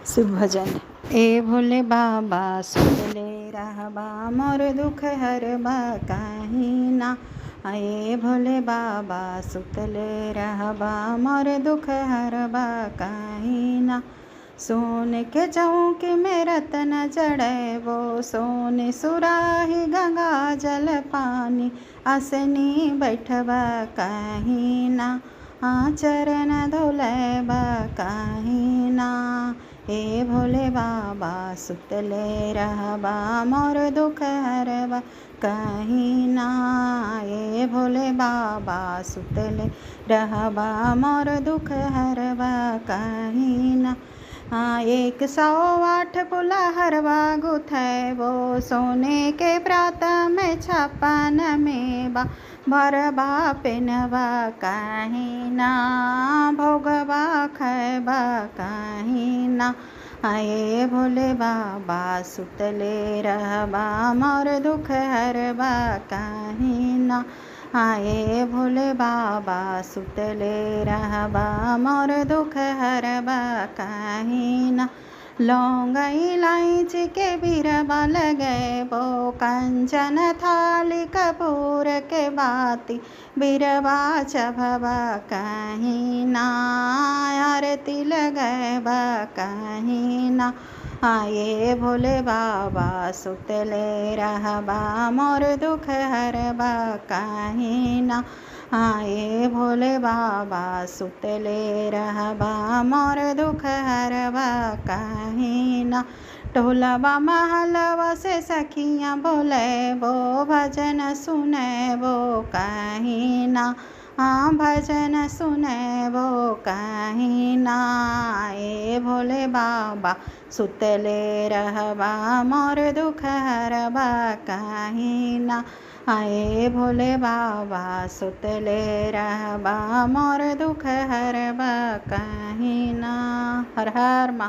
शिव भजन। ए भोले बाबा सुतले रहबा मोर दुख हरबा काहे ना। ए भोले बाबा सुतले रहबा मोर दुख हरबा काहे ना। सोने के चौक में रतन जड़ैबो, सोने सुराही गंगा जल पानी, आसनी बैठबा काहे ना। चरण धोलैबा काहे ना। ए भोले बाबा सुतले रहबा मोर दुख हरबा काहे ना। ए भोले बाबा सुतले रहबा मोर दुख हरबा काहे ना। 108 पुला हरवा गुथैबो, सोने के प्रात में छापन में बा, भरबा पेनबा काहे ना। भोगबा खैबा काहे ना। ए भोले बाबा सुतले रहबा मोर दुख हरबा काहे ना। ए भोले बाबा सुतले रहबा मोर दुख हरबा काहे ना। लौंग इलायची के बिरबा लगैबो, कंचन थाली कपूर के बाती, बिरबा चढ़बा काहे ना। आरती लगैबा काहे ना। ए भोले बाबा सुतले रहबा मोर दुख हरबा काहे ना। ए भोले बाबा सुतले रहबा मोर दुख हरबा काहे ना। टोलबा महलवा से सखियाँ बोलैबो, भजन सुनैबो काहे ना। भजन सुनैबो काहे ना। ए भोले बाबा सुतले रहबा मोर दुख हरबा काहे ना। ए भोले बाबा सुतले रहबा मोर दुख हरबा काहे ना। हर हर